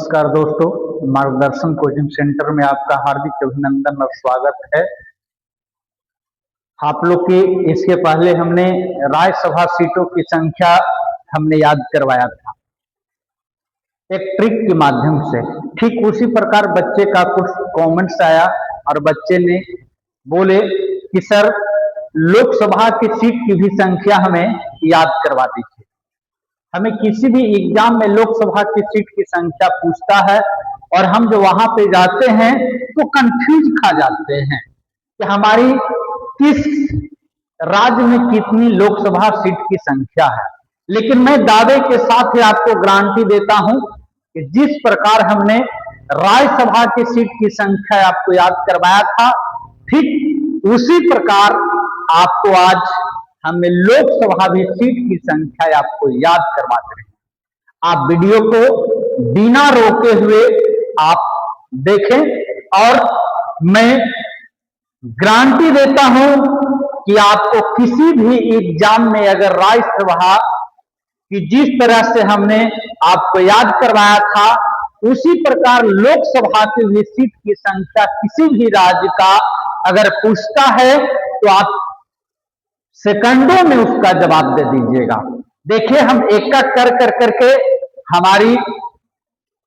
नमस्कार दोस्तों, मार्गदर्शन कोचिंग सेंटर में आपका हार्दिक अभिनंदन और स्वागत है। आप लोग की इसके पहले हमने राज्यसभा सीटों की संख्या हमने याद करवाया था एक ट्रिक के माध्यम से। ठीक उसी प्रकार बच्चे का कुछ कमेंट्स आया और बच्चे ने बोले कि सर लोकसभा की सीट की भी संख्या हमें याद करवा दीजिए। हमें किसी भी एग्जाम में लोकसभा की सीट की संख्या पूछता है और हम जो वहां पे जाते हैं तो कंफ्यूज खा जाते हैं कि हमारी किस राज्य में कितनी लोकसभा सीट की संख्या है। लेकिन मैं दावे के साथ ही आपको गारंटी देता हूं कि जिस प्रकार हमने राज्यसभा की सीट की संख्या आपको याद करवाया था, ठीक उसी प्रकार आपको आज हमें लोकसभा भी सीट की संख्या आपको याद करवाते हैं। आप वीडियो को बिना रोके हुए आप देखें और मैं गारंटी देता हूं कि आपको किसी भी एग्जाम में अगर राज्यसभा की जिस तरह से हमने आपको याद करवाया था उसी प्रकार लोकसभा की भी सीट की संख्या किसी भी राज्य का अगर पूछता है तो आप सेकंडों में उसका जवाब दे दीजिएगा। देखिए हम एक एक करके हमारी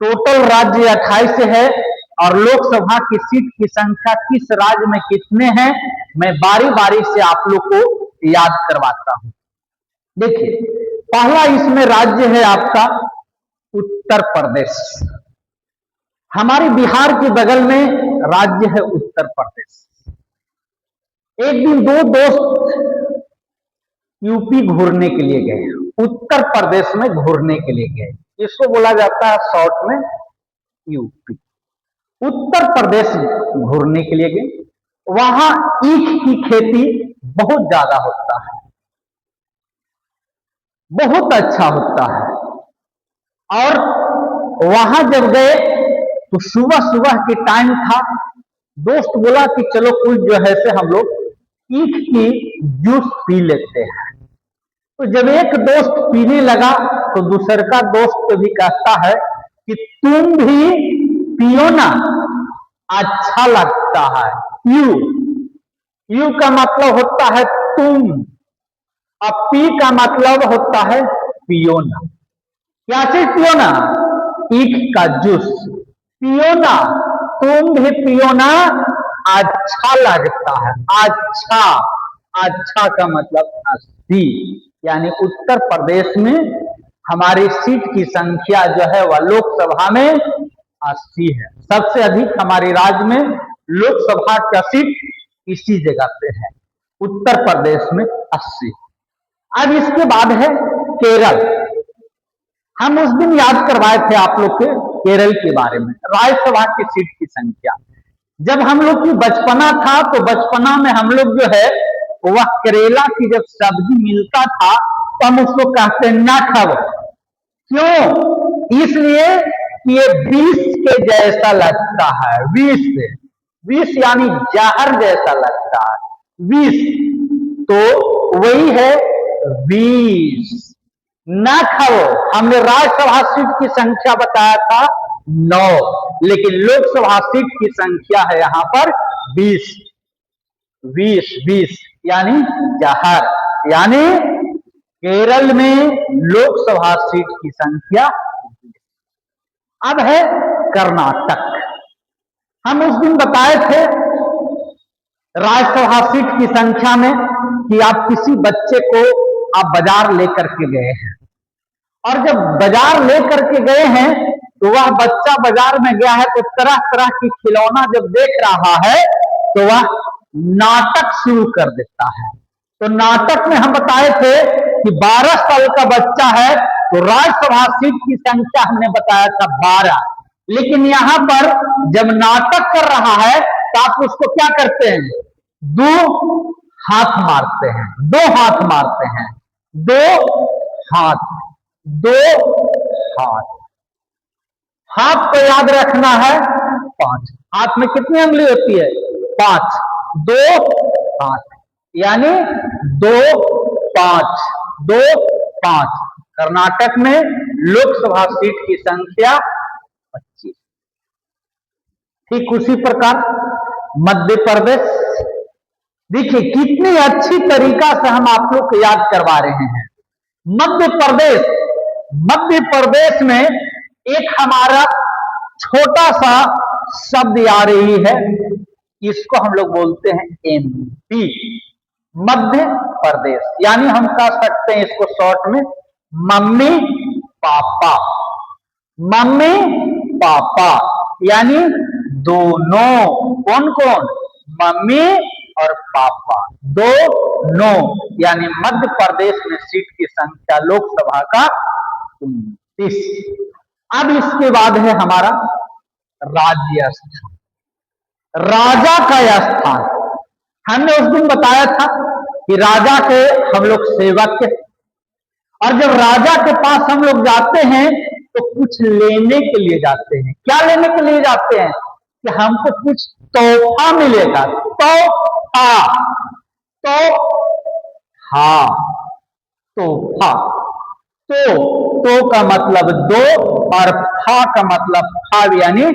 टोटल राज्य 28 है और लोकसभा की सीट की संख्या किस राज्य में कितने हैं मैं बारी बारी से आप लोग को याद करवाता हूं। देखिए पहला इसमें राज्य है आपका उत्तर प्रदेश। हमारे बिहार के बगल में राज्य है उत्तर प्रदेश। एक दिन दो दोस्त यूपी घूरने के लिए गए, उत्तर प्रदेश में घूरने के लिए गए, इसको बोला जाता है शॉर्ट में यूपी। उत्तर प्रदेश घूरने के लिए गए, वहां ईख की खेती बहुत ज्यादा होता है, बहुत अच्छा होता है। और वहां जब गए तो सुबह सुबह के टाइम था, दोस्त बोला कि चलो कुछ जो है से हम लोग ईख की जूस पी लेते हैं। तो जब एक दोस्त पीने लगा तो दूसरे का दोस्त भी कहता है कि तुम भी पियो ना, अच्छा लगता है। यू यू का मतलब होता है तुम और पी का मतलब होता है पियो ना। क्या चीज पियो ना? ईख का जूस पियो ना, तुम भी पियो ना, अच्छा लगता है। अच्छा, अच्छा का मतलब 80, यानी उत्तर प्रदेश में हमारी सीट की संख्या जो है वह लोकसभा में 80 है। सबसे अधिक हमारे राज्य में लोकसभा का सीट इसी जगह पे है, उत्तर प्रदेश में 80। अब इसके बाद है केरल। हम उस दिन याद करवाए थे आप लोग के केरल के बारे में, राज्यसभा की सीट की संख्या। जब हम लोग की बचपना था तो बचपना में हम लोग जो है वह करेला की जब सब्जी मिलता था तो हम उसको कहते ना खाओ। क्यों? इसलिए कि ये विष के जैसा लगता है। विष, विष यानी जहर जैसा लगता है, विष, तो वही है विष। ना खाओ। हमने राज्यसभा सीट की संख्या बताया था 9, लेकिन लोकसभा सीट की संख्या है यहां पर 20। 20 यानी जहर, यानी केरल में लोकसभा सीट की संख्या। अब है कर्नाटक। हम उस दिन बताए थे राज्यसभा सीट की संख्या में कि आप किसी बच्चे को आप बाजार लेकर के गए हैं और जब बाजार लेकर के गए हैं तो वह बच्चा बाजार में गया है तो तरह तरह की खिलौना जब देख रहा है तो वह नाटक शुरू कर देता है। तो नाटक में हम बताए थे कि 12 साल का बच्चा है तो राज्यसभा सीट की संख्या हमने बताया था 12, लेकिन यहां पर जब नाटक कर रहा है तो आप उसको क्या करते हैं? 2 हाथ मारते हैं, 2 हाथ मारते हैं, 2 हाथ, 2 हाथ। हाथ को याद रखना है 5। हाथ में कितनी उंगली होती है? 5। 2 हाथ यानी 2 5, 2 5। कर्नाटक में लोकसभा सीट की संख्या ठीक उसी प्रकार मध्य प्रदेश, देखिए कितनी अच्छी तरीका से हम आप लोग को याद करवा रहे हैं। मध्य प्रदेश, मध्य प्रदेश में एक हमारा छोटा सा शब्द आ रही है, इसको हम लोग बोलते हैं एमपी, मध्य प्रदेश। यानी हम कह सकते हैं इसको शॉर्ट में मम्मी पापा, मम्मी पापा यानी दोनों, कौन कौन, मम्मी और पापा दोनों, यानी मध्य प्रदेश में सीट की संख्या लोकसभा का 29। अब इसके बाद है हमारा राजस्थान, राजा का स्थान। हमने उस दिन बताया था कि राजा के हम लोग सेवक है, और जब राजा के पास हम लोग जाते हैं तो कुछ लेने के लिए जाते हैं। क्या लेने के लिए जाते हैं? कि हमको कुछ तोहफा मिलेगा, तोहफा, तोहफा, तोहफा। तो का मतलब दो और फा का मतलब फाव यानी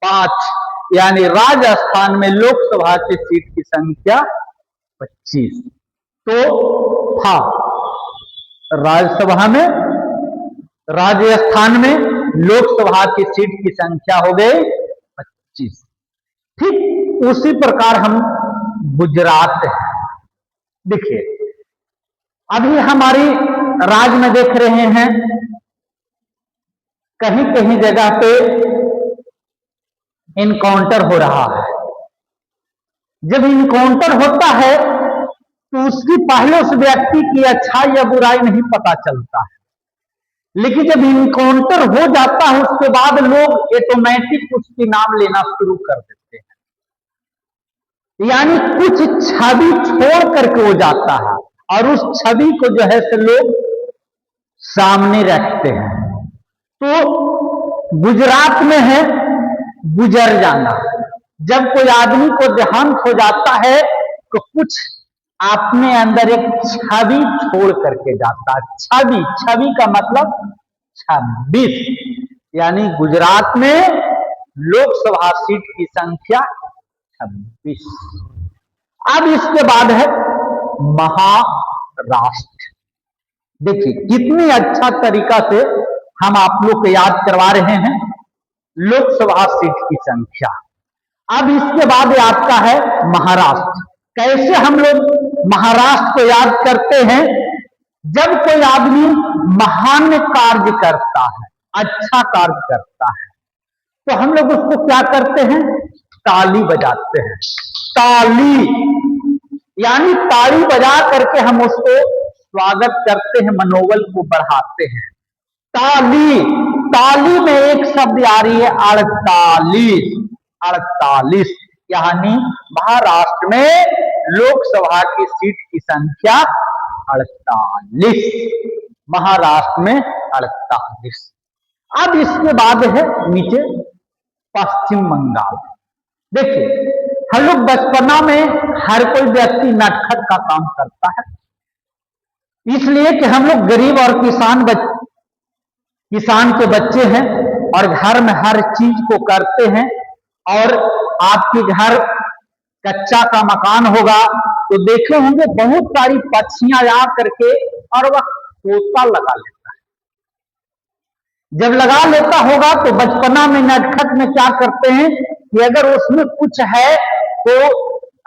5, यानी राजस्थान में लोकसभा की सीट की संख्या 25। तो फा राज्यसभा में, राजस्थान में लोकसभा की सीट की संख्या हो गई 25। ठीक उसी प्रकार हम गुजरात है, देखिए अभी हमारी राज्य में देख रहे हैं कहीं कहीं जगह पे इनकाउंटर हो रहा है। जब इनकाउंटर होता है तो उसकी पहले उस व्यक्ति की अच्छाई या बुराई नहीं पता चलता है, लेकिन जब इनकाउंटर हो जाता है उसके बाद लोग ऑटोमेटिक उसके नाम लेना शुरू कर देते हैं, यानी कुछ छवि छोड़ करके वो जाता है और उस छवि को जो है से लोग सामने रखते हैं। तो गुजरात में है गुजर जाना, जब कोई आदमी को देहांत हो जाता है तो कुछ अपने अंदर एक छवि छोड़ करके जाता है। छवि, छवि का मतलब 26, यानी गुजरात में लोकसभा सीट की संख्या 26। अब इसके बाद है महाराष्ट्र। देखिए कितनी अच्छा तरीका से हम आप लोग को याद करवा रहे हैं लोकसभा सीट की संख्या। अब इसके बाद आपका है महाराष्ट्र। कैसे हम लोग महाराष्ट्र को याद करते हैं? जब कोई आदमी महान कार्य करता है, अच्छा कार्य करता है, तो हम लोग उसको क्या करते हैं? ताली बजाते हैं। ताली यानी ताली बजा करके हम उसको स्वागत करते हैं, मनोबल को बढ़ाते हैं। ताली, ताली में एक शब्द आ रही है 48, 48, यानी महाराष्ट्र में लोकसभा की सीट की संख्या 48, महाराष्ट्र में 48। अब इसके बाद है नीचे पश्चिम बंगाल। देखिए हम लोग बचपना में हर कोई व्यक्ति नटखट का काम करता है, इसलिए कि हम लोग गरीब और किसान के बच्चे हैं और घर में हर चीज को करते हैं। और आपके घर कच्चा का मकान होगा तो देखे होंगे बहुत सारी पक्षियां आ करके और वह खोता लगा लेता है। जब लगा लेता होगा तो बचपना में नटखट में क्या करते हैं कि अगर उसमें कुछ है तो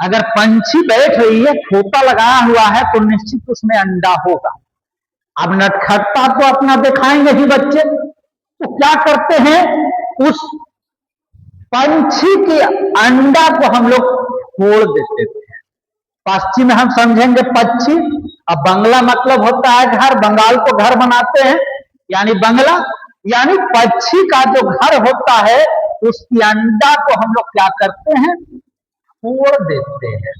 अगर पंछी बैठ रही है, खोता लगाया हुआ है, तो निश्चित उसमें अंडा होगा। अब नटखटता तो अपना दिखाएंगे ही बच्चे, तो क्या करते हैं उस पंछी के अंडा को हम लोग फोड़ देते थे। पश्चिम में हम समझेंगे पक्षी, अब बंगला मतलब होता है घर, बंगाल को घर बनाते हैं यानी बंगला, यानी पक्षी का जो घर होता है उसकी अंडा को हम लोग क्या करते हैं? फोड़ देते हैं,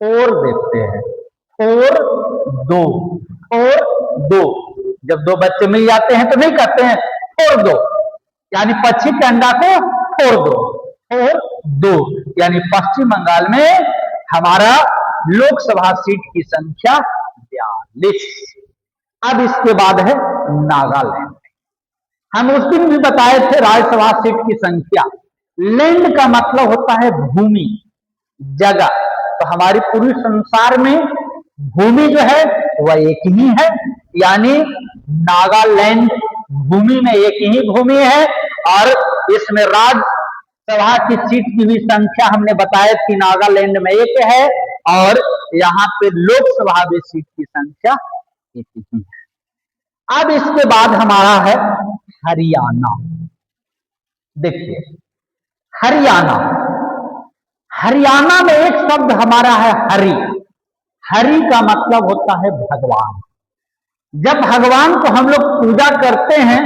फोड़ देते हैं। फोड़ दो, फोड़ दो। जब दो बच्चे मिल जाते हैं तो नहीं कहते हैं फोड़ दो, यानी पक्षी के अंडा को फोड़ दो, फोड़ दो। यानी पश्चिम बंगाल में हमारा लोकसभा सीट की संख्या 42। अब इसके बाद है नागालैंड। हम उस दिन भी बताए थे राज्यसभा सीट की संख्या, लैंड का मतलब होता है भूमि, जगह। तो हमारी पूरी संसार में भूमि जो है वह एक ही है, यानी नागालैंड भूमि में एक ही भूमि है। और इसमें राज्यसभा की सीट की भी संख्या हमने बताया कि नागालैंड में एक है, और यहाँ पे लोकसभा में सीट की संख्या एक ही है। अब इसके बाद हमारा है हरियाणा। देखिए हरियाणा, हरियाणा में एक शब्द हमारा है हरि। हरि का मतलब होता है भगवान। जब भगवान को हम लोग पूजा करते हैं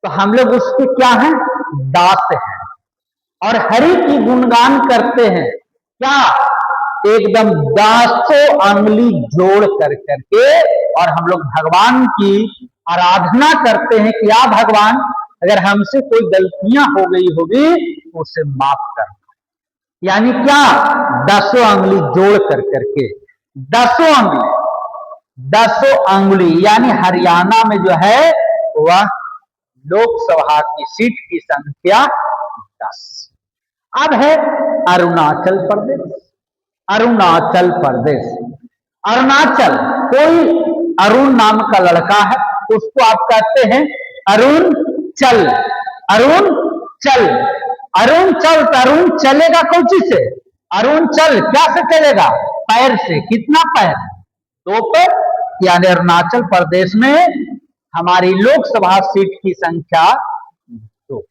तो हम लोग उसके क्या हैं, दास हैं, और हरि की गुणगान करते हैं क्या, एकदम दासों अंगुली जोड़ कर करके, और हम लोग भगवान की आराधना करते हैं कि या भगवान अगर हमसे कोई गलतियां हो गई होगी तो उसे माफ करना। यानी क्या, दसों अंगुली जोड़ कर करके, दसों अंगुली, दसों अंगुली, यानी हरियाणा में जो है वह लोकसभा की सीट की संख्या 10। अब है अरुणाचल प्रदेश। अरुणाचल प्रदेश, अरुणाचल, कोई अरुण नाम का लड़का है, उसको आप कहते हैं अरुण चल। अरुण चल, अरुण चल, अरुण चलेगा कौन चीज से, अरुण चल क्या से चलेगा, पैर से। कितना पैर, 2 पैर। यानी अरुणाचल प्रदेश में हमारी लोकसभा सीट की संख्या 2।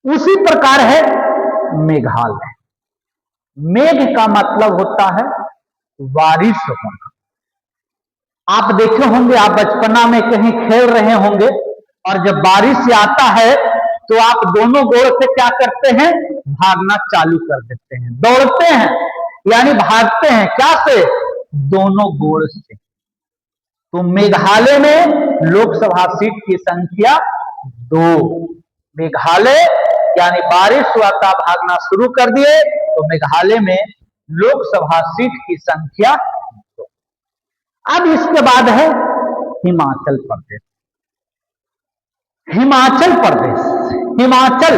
उसी प्रकार है मेघालय। मेघ का मतलब होता है बारिश होना। आप देखे होंगे, आप बचपना में कहीं खेल रहे होंगे, और जब बारिश आता है तो आप दोनों गोड़ से क्या करते हैं, भागना चालू कर देते हैं, दौड़ते हैं, यानी भागते हैं क्या से, दोनों गोड़ से। तो मेघालय में लोकसभा सीट की संख्या 2। मेघालय यानी बारिश हुआ था, भागना शुरू कर दिए, तो मेघालय में लोकसभा सीट की संख्या 2। अब इसके बाद है हिमाचल प्रदेश। हिमाचल प्रदेश, हिमाचल,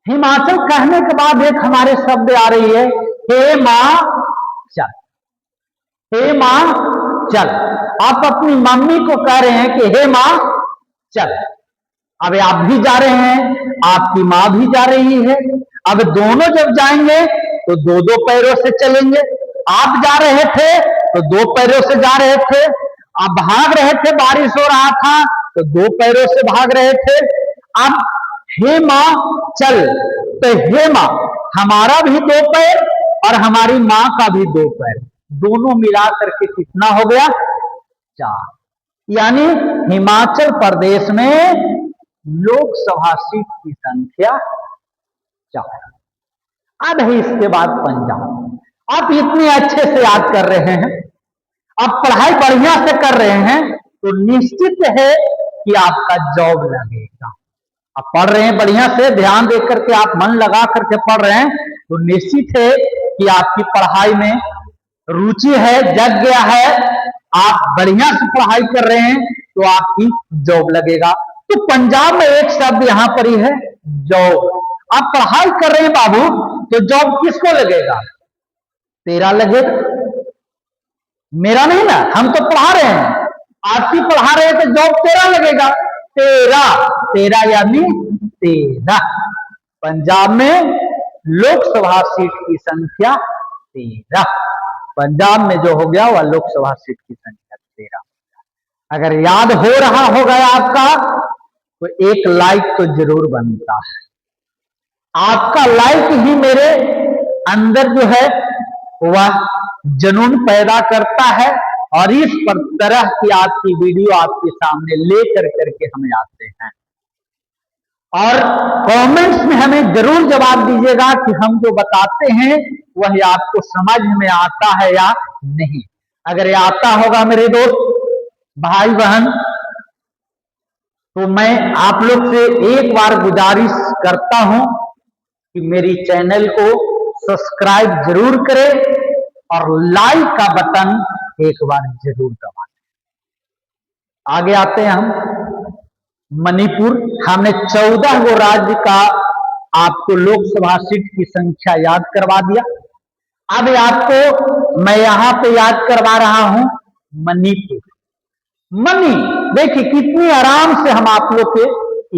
हिमाचल कहने के बाद एक हमारे शब्द आ रही है हेमाचल। हेमाचल, आप अपनी मम्मी को कह रहे हैं कि हे माँ चल। अब आप भी जा रहे हैं, आपकी माँ भी जा रही है। अब दोनों जब जाएंगे तो 2-2 पैरों से चलेंगे। आप जा रहे थे तो 2 पैरों से जा रहे थे, आप भाग रहे थे, बारिश हो रहा था तो 2 पैरों से भाग रहे थे। अब हे माँ चल, तो हे माँ हमारा भी 2 पैर और हमारी माँ का भी 2 पैर, दोनों मिला करके कितना हो गया, 4। यानी हिमाचल प्रदेश में लोकसभा सीट की संख्या 4। अब है इसके बाद पंजाब। आप इतने अच्छे से याद कर रहे हैं, आप पढ़ाई बढ़िया से कर रहे हैं, तो निश्चित है कि आपका जॉब लगेगा। आप पढ़ रहे हैं बढ़िया से, ध्यान देकर करके आप मन लगा करके पढ़ रहे हैं, तो निश्चित है कि आपकी पढ़ाई में रुचि है, जग गया है, आप बढ़िया से पढ़ाई कर रहे हैं, तो आपकी जॉब लगेगा। तो पंजाब में एक शब्द यहां पर ही है जॉब। आप पढ़ाई कर रहे हैं बाबू, तो जॉब किसको लगेगा, तेरा लगेगा, मेरा नहीं ना। हम तो पढ़ा रहे हैं, आपकी पढ़ा रहे हैं, तो जॉब तेरा लगेगा। तेरा, तेरा यानी तेरा। पंजाब में लोकसभा सीट की संख्या 13। पंजाब में जो हो गया वह लोकसभा सीट की संख्या 13। अगर याद हो रहा होगा आपका, तो एक लाइक तो जरूर बनता है। आपका लाइक ही मेरे अंदर जो है वह जुनून पैदा करता है, और इस पर तरह की आपकी वीडियो आपके सामने लेकर करके हम आते हैं। और कमेंट्स में हमें जरूर जवाब दीजिएगा कि हम जो बताते हैं वह आपको समझ में आता है या नहीं। अगर ये आता होगा मेरे दोस्त भाई बहन, तो मैं आप लोग से एक बार गुजारिश करता हूं कि मेरी चैनल को सब्सक्राइब जरूर करें और लाइक का बटन एक बार जरूर दबा दें। आगे आते हैं हम मणिपुर। हमने 14 गो राज्य का आपको लोकसभा सीट की संख्या याद करवा दिया। अब आपको मैं यहां पे याद करवा रहा हूं मणिपुर। मनी, देखिए कितनी आराम से हम आप लोग के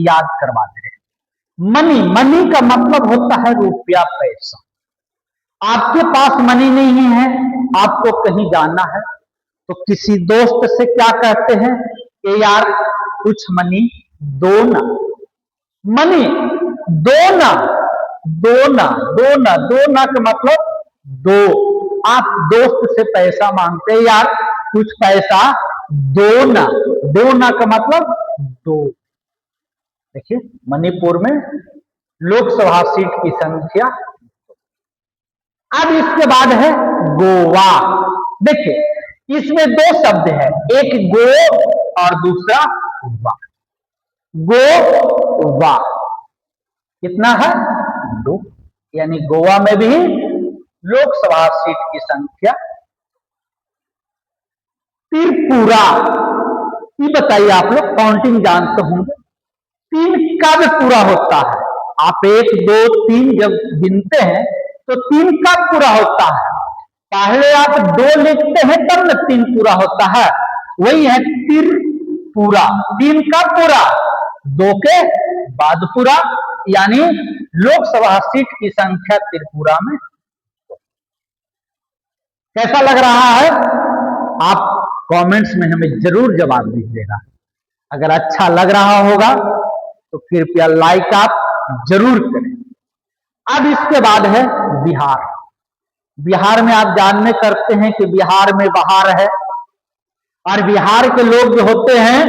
याद करवा दे रहे हैं। मनी, मनी का मतलब होता है रुपया पैसा। आपके पास मनी नहीं है, आपको कहीं जाना है तो किसी दोस्त से क्या कहते हैं कि यार कुछ मनी दो ना, मनी दो ना, दो ना, दो ना, दो ना का मतलब दो। आप दोस्त से पैसा मांगते हैं, यार कुछ पैसा दो ना, दो ना का मतलब दो। देखिए मणिपुर में लोकसभा सीट की संख्या। अब इसके बाद है गोवा। देखिए इसमें दो शब्द है, एक गो और दूसरा वा। गोवा कितना है? दो, यानी गोवा में भी लोकसभा सीट की संख्या। त्रिपुरा, ये बताइए आप लोग काउंटिंग जानते होंगे, तीन कब पूरा होता है? आप 1 2 3 जब गिनते हैं तो 3 कब पूरा होता है? पहले आप 2 लिखते हैं तब न 3 पूरा होता है, वही है त्रिपुरा। 3 कब पूरा? 2 के बाद पूरा, यानी लोकसभा सीट की संख्या त्रिपुरा में। कैसा लग रहा है? आप कमेंट्स में हमें जरूर जवाब दीजिएगा। अगर अच्छा लग रहा होगा तो कृपया लाइक आप जरूर करें। अब इसके बाद है बिहार। बिहार में आप जानने करते हैं कि बिहार में बहार है, और बिहार के लोग जो होते हैं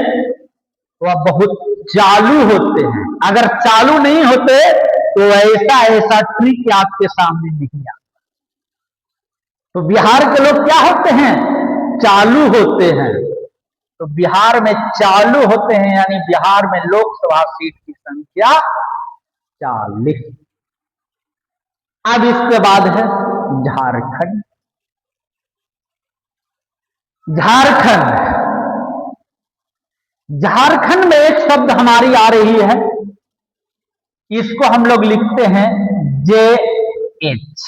वह बहुत चालू होते हैं। अगर चालू नहीं होते तो ऐसा ऐसा ट्रिक आपके सामने नहीं आता। तो बिहार के लोग क्या होते हैं? चालू होते हैं। तो बिहार में चालू होते हैं, यानी बिहार में लोकसभा सीट की संख्या 40। अब इसके बाद है झारखंड। झारखंड, झारखंड में एक शब्द हमारी आ रही है, इसको हम लोग लिखते हैं JH।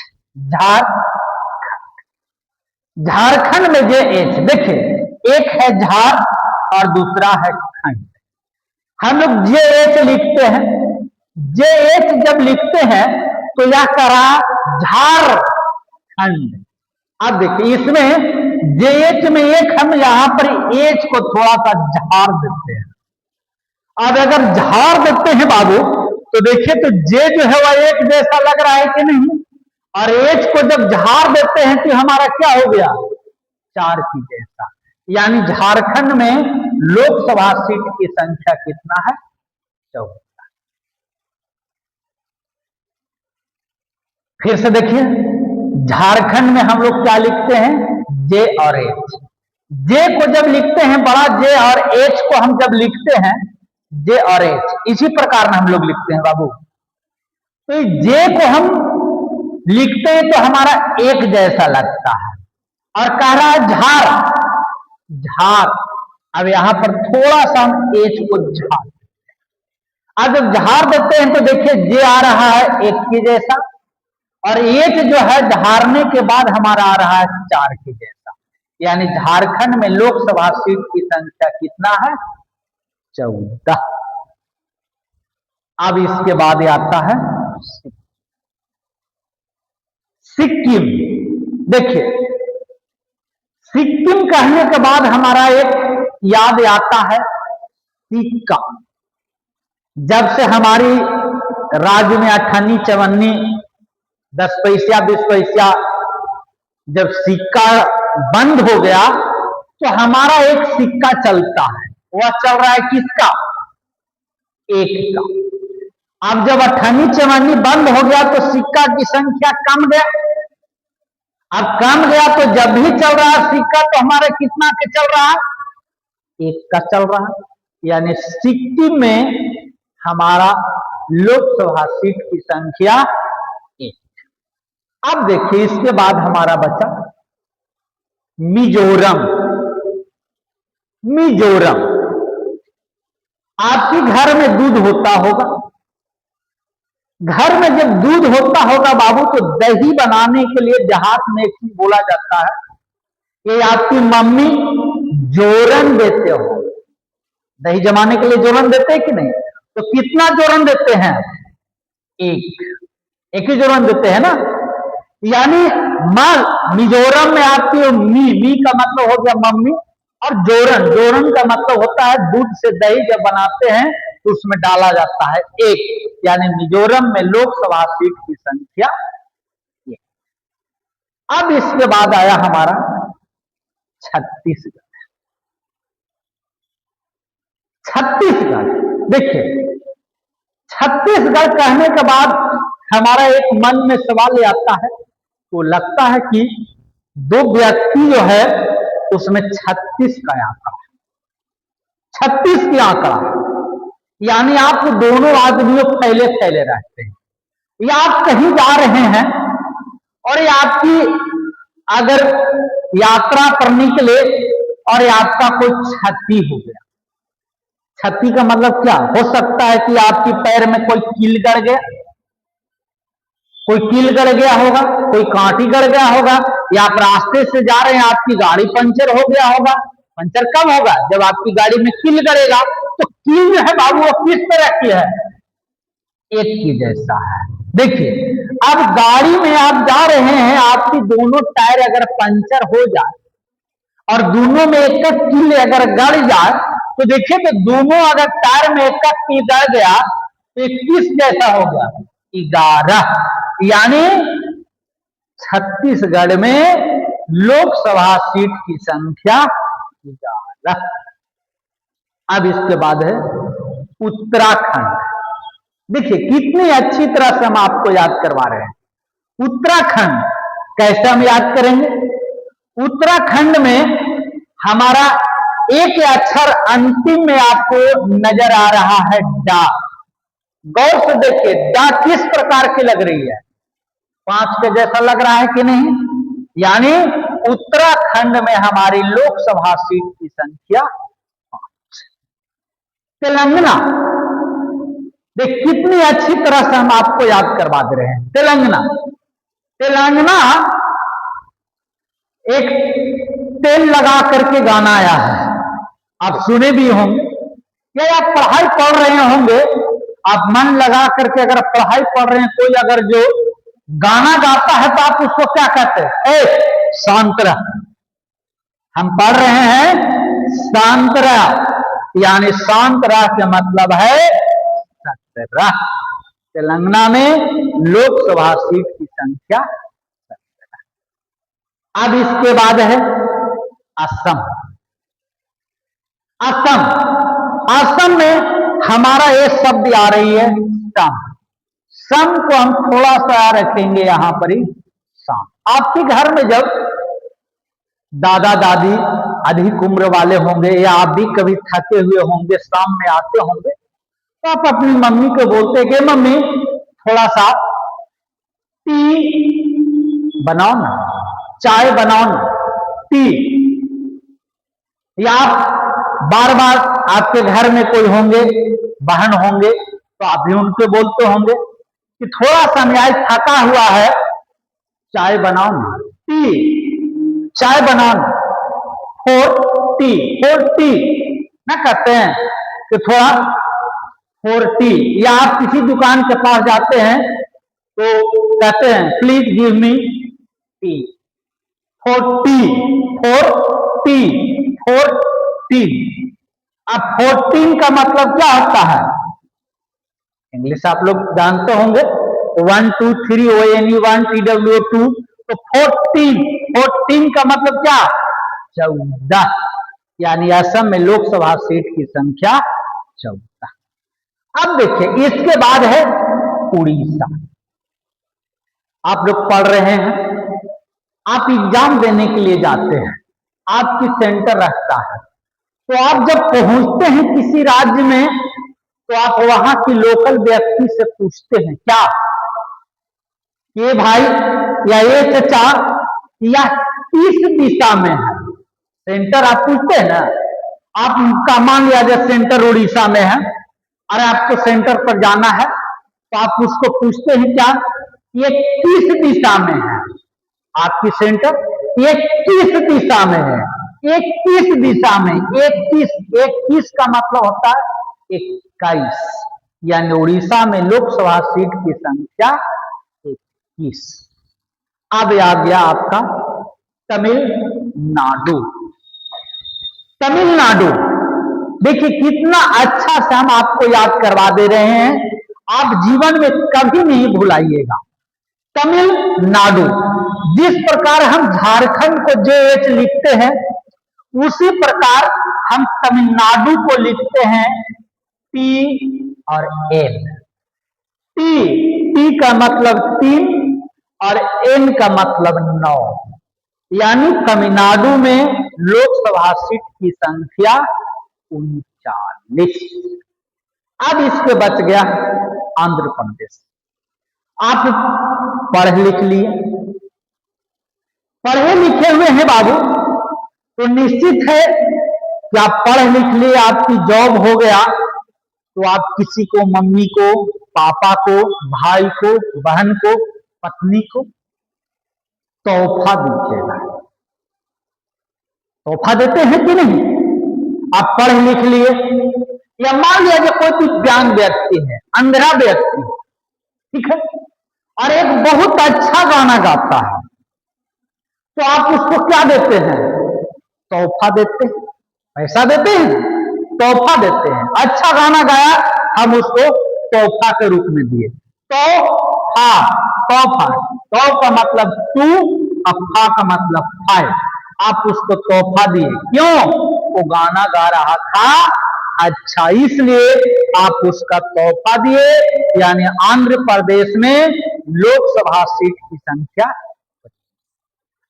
झारखंड में JH। देखिए एक है झार और दूसरा है खंड। हम लोग JH लिखते हैं। JH जब लिखते हैं तो यह करा झारखंड। अब देखिए इसमें JH में एक हम यहां पर H को थोड़ा सा झाड़ देते हैं। अब अगर झाड़ देते हैं बाबू तो देखिए तो J जो है वह एक जैसा लग रहा है कि नहीं, और H को जब झाड़ देते हैं तो हमारा क्या हो गया? 4 की जैसा। यानी झारखंड में लोकसभा सीट की संख्या कितना है? 14। फिर से देखिए झारखंड में हम लोग क्या लिखते हैं? J और H। J को जब लिखते हैं बड़ा J, और H को हम जब लिखते हैं J और H, इसी प्रकार में हम लोग लिखते हैं बाबू। तो J को हम लिखते हैं तो हमारा एक जैसा लगता है, और कह रहा है झार, झार। अब यहां पर थोड़ा सा हम H को झाड़, अब जब झाड़ देते हैं तो देखिए J आ रहा है 1 के जैसा, और H जो है झाड़ने के बाद हमारा आ रहा है 4 के जैसा। यानी झारखंड में लोकसभा सीट की संख्या कितना है? 14। अब इसके बाद आता है सिक्किम। देखिए सिक्किम कहने के बाद हमारा एक याद आता है सिक्का। जब से हमारी राज्य में 98 चवन्नी 10 पैसा 20 पैसा जब सिक्का बंद हो गया तो हमारा एक सिक्का चलता है, वह चल रहा है किसका? 1 का। अब जब 98 चवन्नी बंद हो गया तो सिक्का की संख्या कम गया। अब कम गया तो जब भी चल रहा है सिक्का तो हमारा कितना के चल रहा है? 1 का चल रहा है। यानी सिक्किम में हमारा लोकसभा सीट की संख्या 1। अब देखिए इसके बाद हमारा बचा मिजोरम। मिजोरम, आपके घर में दूध होता होगा। घर में जब दूध होता होगा बाबू, तो दही बनाने के लिए देहात में एक चीज बोला जाता है कि आपकी मम्मी जोरन देते हो। दही जमाने के लिए जोरन देते हैं कि नहीं? तो कितना जोरन देते हैं? एक ही जोरन देते हैं ना। यानी मिजोरम में आपकी मी का मतलब हो गया मम्मी, और जोरन का मतलब होता है दूध से दही जब बनाते हैं तो उसमें डाला जाता है एक। यानी मिजोरम में लोकसभा सीट की संख्या एक। अब इसके बाद आया हमारा छत्तीसगढ़। छत्तीसगढ़ देखिए, छत्तीसगढ़ कहने के बाद हमारा एक मन में सवाल आता है, तो लगता है कि दो व्यक्ति जो है उसमें 36 का आंकड़ा, 36 की आंकड़ा, यानी आप दोनों आदमियों फैले फैले रहते हैं, या आप कहीं जा रहे हैं और ये आपकी अगर यात्रा पर निकले और आपका कोई क्षति हो गया। क्षति का मतलब क्या हो सकता है कि आपके पैर में कोई कील गड़ गया, कोई कील गड़ गया होगा, कोई कांटी गड़ गया होगा, या आप रास्ते से जा रहे हैं आपकी गाड़ी पंचर हो गया होगा। पंचर कब होगा? जब आपकी गाड़ी में कील गड़ेगा। तो कील जो है बाबू वो किस तरह की है? एक की जैसा है। देखिए, अब गाड़ी में आप जा रहे हैं, आपकी दोनों टायर अगर पंचर हो जाए और दोनों में एक कील अगर गड़ जाए, तो देखिए तो दोनों अगर टायर में एक कील गड़ गया तो 21 जैसा होगा 11। यानी छत्तीसगढ़ में लोकसभा सीट की संख्या 11। अब इसके बाद है उत्तराखंड। देखिए कितनी अच्छी तरह से हम आपको याद करवा रहे हैं। उत्तराखंड कैसे हम याद करेंगे? उत्तराखंड में हमारा एक अक्षर अंतिम में आपको नजर आ रहा है डा। गौर से देखिए, डा किस प्रकार की लग रही है? 5 के जैसा लग रहा है कि नहीं? यानी उत्तराखंड में हमारी लोकसभा सीट की संख्या 5। तेलंगाना देख कितनी अच्छी तरह से हम आपको याद करवा दे रहे हैं। तेलंगाना एक तेल लगा करके गाना आया है, आप सुने भी होंगे, या आप पढ़ाई पढ़ रहे होंगे। आप मन लगा करके अगर पढ़ाई पढ़ रहे हैं, कोई अगर जो गाना गाता है तो आप उसको क्या कहते हैं? ए शांत रह। हम पढ़ रहे हैं शांत रह, यानी शांत रह के मतलब है सत्य रह। तेलंगाना में लोकसभा सीट की संख्या 17। अब इसके बाद है असम। असम में हमारा एक शब्द आ रही है सम। सम को हम थोड़ा सा रखेंगे यहां पर ही शाम। आपके घर में जब दादा दादी अधिक उम्र वाले होंगे, या आप भी कभी थके हुए होंगे, शाम में आते होंगे, तो आप अपनी मम्मी को बोलते हैं कि मम्मी थोड़ा सा टी बनाओ ना, चाय बनाओ ना, टी। या आप बार बार आपके घर में कोई होंगे, बहन होंगे, तो आप भी उनके बोलते होंगे कि थोड़ा सा मैं आज थका हुआ है, चाय बनाओ ना, टी, चाय बनाओ ना, फोर टी ना कहते हैं कि थोड़ा 4 टी। या आप किसी दुकान के पास जाते हैं तो कहते हैं please give me T, 4 T. अब 14 का मतलब क्या होता है? इंग्लिश आप लोग जानते होंगे, 1 2 3 ONE1 TWO2। तो 14 का मतलब क्या? 14। यानी असम में लोकसभा सीट की संख्या 14। अब देखिए इसके बाद है उड़ीसा। आप लोग पढ़ रहे हैं, आप एग्जाम देने के लिए जाते हैं, आपकी सेंटर रखता है, तो आप जब पहुंचते हैं किसी राज्य में, तो आप वहां की लोकल व्यक्ति से पूछते हैं क्या, ये भाई या ये चचा या किस दिशा में है सेंटर, आप पूछते हैं ना। आपका मान लिया जाए सेंटर उड़ीसा में है, अरे आपको सेंटर पर जाना है तो आप उसको पूछते हैं क्या, ये किस दिशा में है, आपकी सेंटर ये किस दिशा में है, ये किस दिशा में, 21 का मतलब होता है 21, यानी उड़ीसा में लोकसभा सीट की संख्या 21। अब आ गया आपका तमिलनाडु। तमिलनाडु देखिए कितना अच्छा से हम आपको याद करवा दे रहे हैं, आप जीवन में कभी नहीं भुलाइएगा। तमिलनाडु, जिस प्रकार हम झारखंड को JH लिखते हैं उसी प्रकार हम तमिलनाडु को लिखते हैं T और N। टी का मतलब 3 और N का मतलब 9, यानी तमिलनाडु में लोकसभा सीट की संख्या 39। अब इसके बच गया आंध्र प्रदेश। आप पढ़ लिख लिए, पढ़े लिखे हुए हैं बाबू, तो निश्चित है कि आप पढ़ लिख लिए, आपकी जॉब हो गया तो आप किसी को, मम्मी को, पापा को, भाई को, बहन को, पत्नी को तोहफा दीजिएगा। तोहफा देते हैं कि नहीं? आप पढ़ लिख लिए, या मान लिया कि कोई दिव्यांग व्यक्ति है, अंधा व्यक्ति, ठीक है, और एक बहुत अच्छा गाना गाता है, तो आप उसको क्या देते हैं? तोहफा देते हैं, पैसा देते हैं, तोहफा देते हैं। अच्छा गाना गाया, हम उसको तोहफा के रूप में दिए। तोहफा, तोहफा, तो का मतलब 2 और फा का मतलब 5, आप उसको तोहफा दिए। क्यों? वो गाना गा रहा था अच्छा, इसलिए आप उसका तोहफा दिए। यानी आंध्र प्रदेश में लोकसभा सीट की संख्या।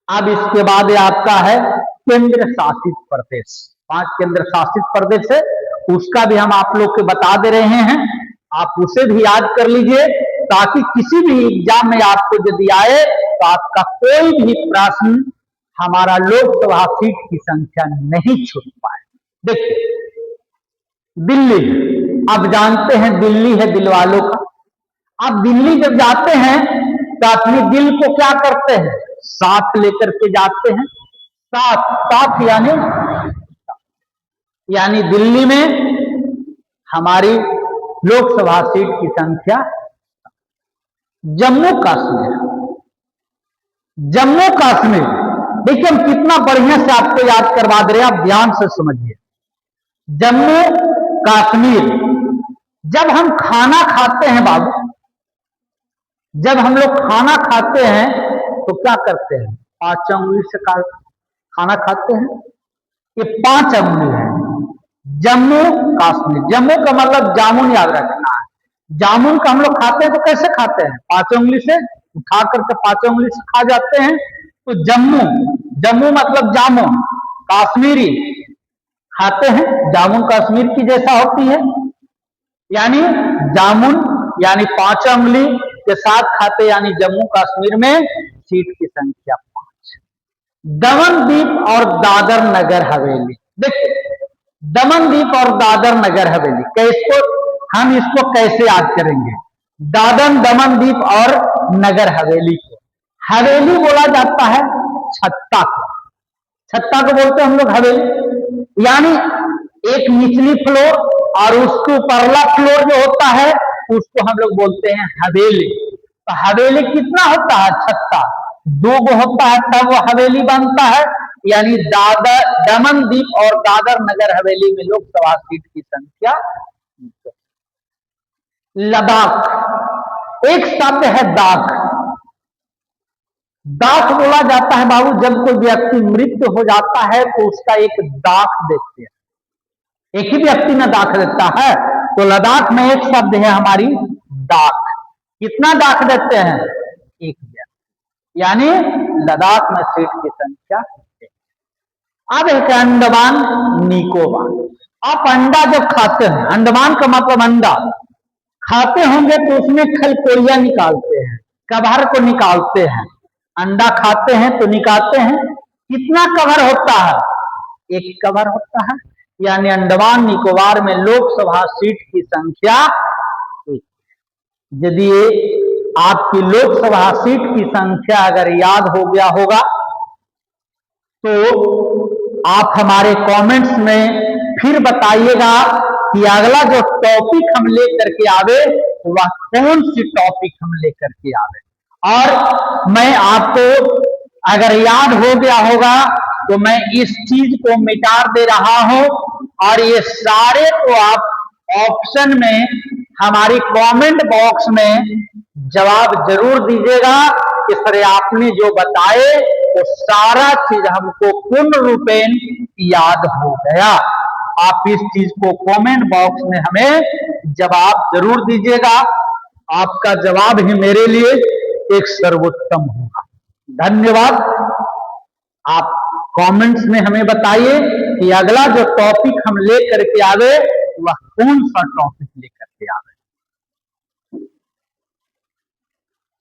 अब इसके बाद आपका है केंद्र शासित प्रदेश। 5 केंद्र शासित प्रदेश है, उसका भी हम आप लोग को बता दे रहे हैं, आप उसे भी याद कर लीजिए, ताकि किसी भी एग्जाम में आपको यदि आए तो आपका कोई भी प्रश्न हमारा लोकसभा सीट की संख्या नहीं छूट पाए। देखिए दिल्ली, आप जानते हैं दिल्ली है दिल वालों का। आप दिल्ली जब जाते हैं तो अपने दिल को क्या करते हैं? साथ लेकर के जाते हैं। साथ, साथ यानी दिल्ली में हमारी लोकसभा सीट की संख्या। जम्मू कश्मीर, जम्मू कश्मीर देखिए हम कितना बढ़िया से आपको याद करवा दे रहे हैं, आप ध्यान से समझिए। जम्मू कश्मीर, जब हम खाना खाते हैं बाबू, जब हम लोग खाना खाते हैं तो क्या करते हैं? 5 उंगली से खाना खाते हैं, ये 5 उंगली है। जम्मू कश्मीर, जम्मू का मतलब जामुन याद रखना है। जामुन का हम लोग खाते हैं तो कैसे खाते हैं? 5 उंगली से उठा करके 5 उंगली से खा जाते हैं। तो जम्मू, जम्मू मतलब जामुन, कश्मीरी खाते हैं, जामुन कश्मीर की जैसा होती है, यानी जामुन यानी 5 उंगली के साथ खाते, यानी जम्मू कश्मीर में सीट की संख्या 5। दमन दीप और दादर नगर हवेली, देखिए दमन दीप और दादर नगर हवेली, कैसे हम इसको कैसे याद करेंगे? दमन दीप और नगर हवेली को, हवेली बोला जाता है छत्ता को, छत्ता को बोलते हैं हम लोग हवेली। यानी एक निचली फ्लोर और उसके ऊपरला फ्लोर जो होता है उसको हम लोग बोलते हैं हवेली। तो हवेली कितना होता है? छत्ता, 2 गो होता है तब वो हवेली बनता है। यानी दादर, दमन दीप और दादर नगर हवेली में लोकसभा सीट की संख्या। लद्दाख, एक शब्द है दाख। दाख बोला जाता है बाबू, जब कोई व्यक्ति मृत्यु हो जाता है तो उसका एक दाख देते हैं, एक ही व्यक्ति में दाख देता है। तो लद्दाख में एक शब्द है हमारी दाख। कितना दाख देते हैं? एक व्यक्ति, यानी लद्दाख में सीट की संख्या। अब एक अंडमान निकोबार, आप अंडा जब खाते हैं, अंडमान का मतलब अंडा खाते होंगे तो उसमें खलकोरिया निकालते हैं, कवर को निकालते हैं। अंडा खाते हैं तो निकालते हैं, कितना कवर होता है? एक कवर होता है। यानी अंडमान निकोबार में लोकसभा सीट की संख्या 1। यदि आपकी लोकसभा सीट की संख्या अगर याद हो गया होगा तो आप हमारे कमेंट्स में फिर बताइएगा कि अगला जो टॉपिक हम लेकर के आवे वह कौन सी टॉपिक हम लेकर के आवे। और मैं आपको अगर याद हो गया होगा तो मैं इस चीज को मिटा दे रहा हूं और ये सारे को आप ऑप्शन में हमारी कमेंट बॉक्स में जवाब जरूर दीजिएगा कि सर आपने जो बताए वो सारा चीज हमको पूर्ण रूपेण याद हो गया। आप इस चीज को कमेंट बॉक्स में हमें जवाब जरूर दीजिएगा। आपका जवाब ही मेरे लिए एक सर्वोत्तम होगा। धन्यवाद। आप कमेंट्स में हमें बताइए कि अगला जो टॉपिक हम लेकर के आवे वह कौन सा टॉपिक लेकर के आवे।